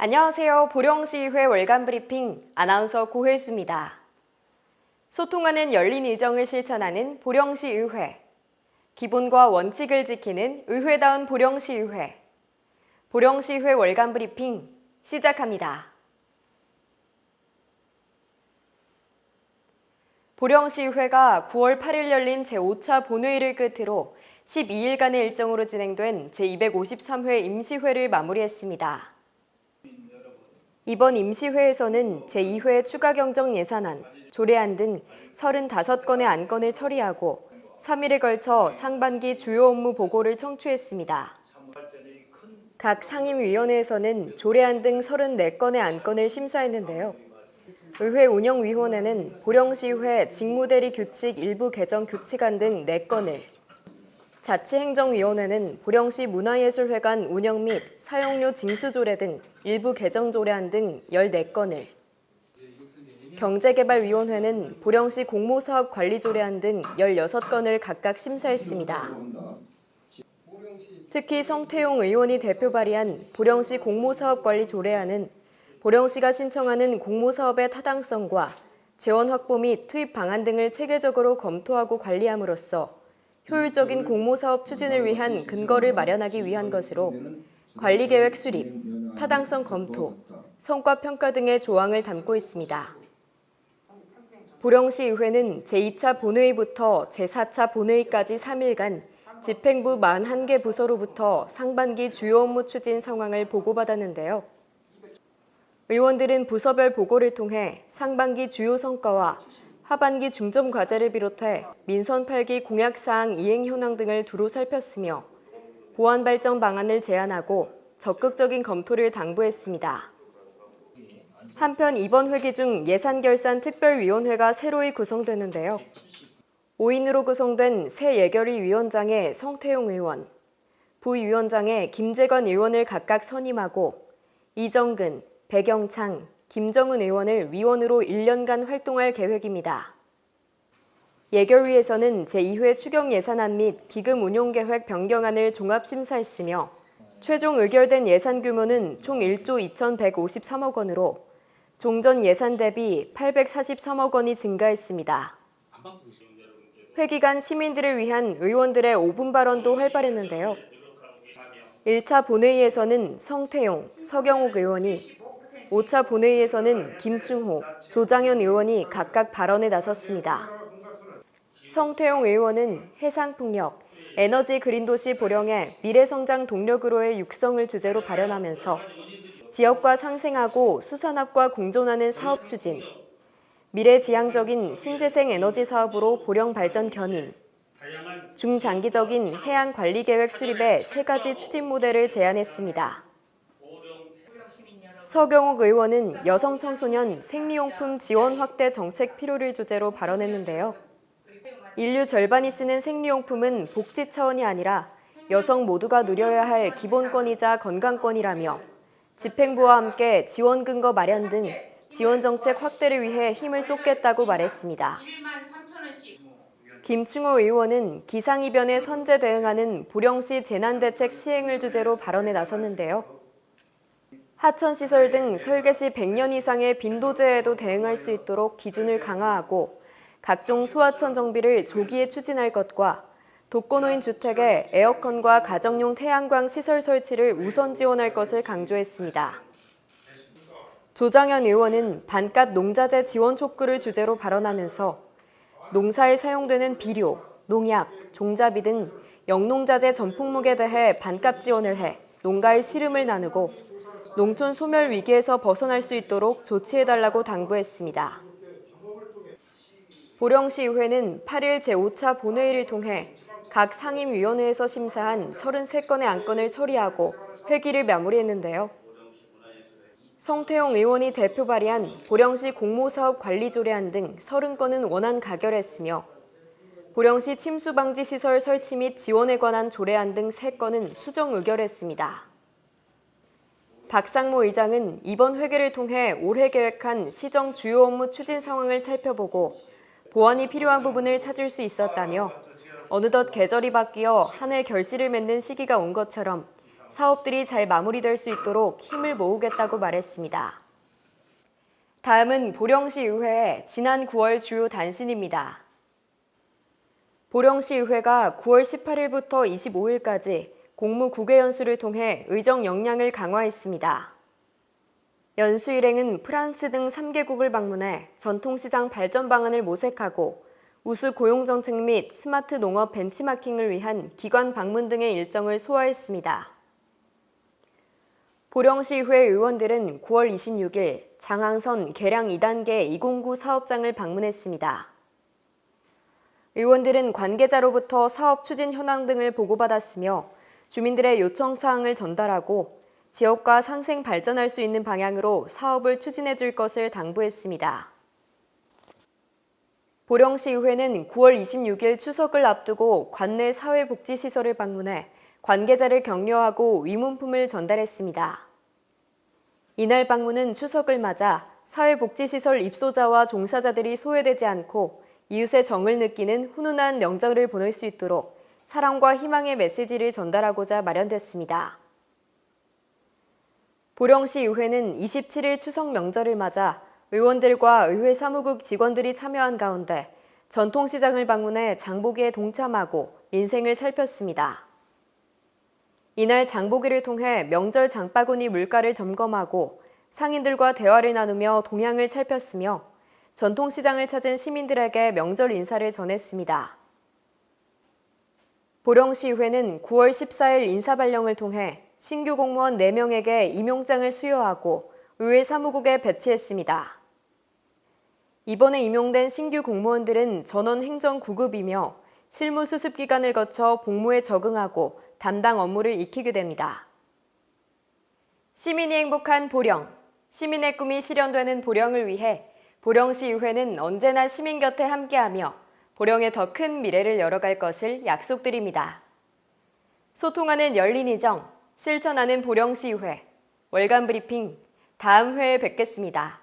안녕하세요. 보령시의회 월간 브리핑 아나운서 고혜수입니다. 소통하는 열린 의정을 실천하는 보령시의회. 기본과 원칙을 지키는 의회다운 보령시의회. 보령시의회 월간 브리핑 시작합니다. 보령시의회가 9월 8일 열린 제5차 본회의를 끝으로 12일간의 일정으로 진행된 제253회 임시회를 마무리했습니다. 이번 임시회에서는 제2회 추가경정 예산안, 조례안 등 35건의 안건을 처리하고 3일에 걸쳐 상반기 주요 업무 보고를 청취했습니다. 각 상임위원회에서는 조례안 등 34건의 안건을 심사했는데요. 의회 운영위원회는 보령시의회 직무대리 규칙 일부 개정 규칙안 등 4건을, 자치행정위원회는 보령시 문화예술회관 운영 및 사용료 징수조례 등 일부 개정조례안 등 14건을, 경제개발위원회는 보령시 공모사업 관리조례안 등 16건을 각각 심사했습니다. 특히 성태용 의원이 대표 발의한 보령시 공모사업 관리조례안은 보령시가 신청하는 공모사업의 타당성과 재원 확보 및 투입 방안 등을 체계적으로 검토하고 관리함으로써 효율적인 공모사업 추진을 위한 근거를 마련하기 위한 것으로 관리계획 수립, 타당성 검토, 성과 평가 등의 조항을 담고 있습니다. 보령시의회는 제2차 본회의부터 제4차 본회의까지 3일간 집행부 41개 부서로부터 상반기 주요 업무 추진 상황을 보고받았는데요. 의원들은 부서별 보고를 통해 상반기 주요 성과와 하반기 중점 과제를 비롯해 민선 8기 공약사항 이행 현황 등을 두루 살폈으며 보완 발전 방안을 제안하고 적극적인 검토를 당부했습니다. 한편 이번 회기 중 예산결산특별위원회가 새로이 구성되는데요. 5인으로 구성된 새 예결위 위원장에 성태용 의원, 부위원장에 김재관 의원을 각각 선임하고 이정근, 백영창, 김정은 의원을 위원으로 1년간 활동할 계획입니다. 예결위에서는 제2회 추경 예산안 및 기금 운용 계획 변경안을 종합 심사했으며 최종 의결된 예산 규모는 총 1조 2,153억 원으로 종전 예산 대비 843억 원이 증가했습니다. 회 기간 시민들을 위한 의원들의 5분 발언도 활발했는데요. 1차 본회의에서는 성태용, 서경옥 의원이, 5차 본회의에서는 김충호, 조장현 의원이 각각 발언에 나섰습니다. 성태용 의원은 해상풍력, 에너지 그린도시 보령의 미래성장 동력으로의 육성을 주제로 발언하면서 지역과 상생하고 수산업과 공존하는 사업 추진, 미래지향적인 신재생 에너지 사업으로 보령 발전 견인, 중장기적인 해안 관리 계획 수립의 3가지 추진 모델을 제안했습니다. 서경옥 의원은 여성 청소년 생리용품 지원 확대 정책 필요를 주제로 발언했는데요. 인류 절반이 쓰는 생리용품은 복지 차원이 아니라 여성 모두가 누려야 할 기본권이자 건강권이라며 집행부와 함께 지원 근거 마련 등 지원 정책 확대를 위해 힘을 쏟겠다고 말했습니다. 김충호 의원은 기상이변에 선제 대응하는 보령시 재난대책 시행을 주제로 발언에 나섰는데요. 하천시설 등 설계 시 100년 이상의 빈도제에도 대응할 수 있도록 기준을 강화하고 각종 소하천 정비를 조기에 추진할 것과 독거노인 주택에 에어컨과 가정용 태양광 시설 설치를 우선 지원할 것을 강조했습니다. 조장현 의원은 반값 농자재 지원 촉구를 주제로 발언하면서 농사에 사용되는 비료, 농약, 종자비 등 영농자재 전 품목에 대해 반값 지원을 해 농가의 시름을 나누고 농촌 소멸 위기에서 벗어날 수 있도록 조치해달라고 당부했습니다. 보령시의회는 8일 제5차 본회의를 통해 각 상임위원회에서 심사한 33건의 안건을 처리하고 회기를 마무리했는데요. 성태용 의원이 대표 발의한 보령시 공모사업 관리조례안 등 30건은 원안 가결했으며 보령시 침수방지시설 설치 및 지원에 관한 조례안 등 3건은 수정 의결했습니다. 박상모 의장은 이번 회기를 통해 올해 계획한 시정 주요 업무 추진 상황을 살펴보고 보완이 필요한 부분을 찾을 수 있었다며 어느덧 계절이 바뀌어 한 해 결실을 맺는 시기가 온 것처럼 사업들이 잘 마무리될 수 있도록 힘을 모으겠다고 말했습니다. 다음은 보령시의회의 지난 9월 주요 단신입니다. 보령시의회가 9월 18일부터 25일까지 공무 9개 연수를 통해 의정 역량을 강화했습니다. 연수 일행은 프랑스 등 3개국을 방문해 전통시장 발전 방안을 모색하고 우수 고용정책 및 스마트 농업 벤치마킹을 위한 기관 방문 등의 일정을 소화했습니다. 보령시의회 의원들은 9월 26일 장항선 계량 2단계 209 사업장을 방문했습니다. 의원들은 관계자로부터 사업 추진 현황 등을 보고받았으며 주민들의 요청사항을 전달하고 지역과 상생 발전할 수 있는 방향으로 사업을 추진해 줄 것을 당부했습니다. 보령시의회는 9월 26일 추석을 앞두고 관내 사회복지시설을 방문해 관계자를 격려하고 위문품을 전달했습니다. 이날 방문은 추석을 맞아 사회복지시설 입소자와 종사자들이 소외되지 않고 이웃의 정을 느끼는 훈훈한 명절을 보낼 수 있도록 사랑과 희망의 메시지를 전달하고자 마련됐습니다. 보령시의회는 27일 추석 명절을 맞아 의원들과 의회 사무국 직원들이 참여한 가운데 전통시장을 방문해 장보기에 동참하고 민생을 살폈습니다. 이날 장보기를 통해 명절 장바구니 물가를 점검하고 상인들과 대화를 나누며 동향을 살폈으며 전통시장을 찾은 시민들에게 명절 인사를 전했습니다. 보령시의회는 9월 14일 인사발령을 통해 신규 공무원 4명에게 임용장을 수여하고 의회 사무국에 배치했습니다. 이번에 임용된 신규 공무원들은 전원 행정 9급이며 실무 수습 기간을 거쳐 복무에 적응하고 담당 업무를 익히게 됩니다. 시민이 행복한 보령, 시민의 꿈이 실현되는 보령을 위해 보령시의회는 언제나 시민 곁에 함께하며 보령의 더 큰 미래를 열어갈 것을 약속드립니다. 소통하는 열린의정, 실천하는 보령시의회, 월간 브리핑, 다음 회에 뵙겠습니다.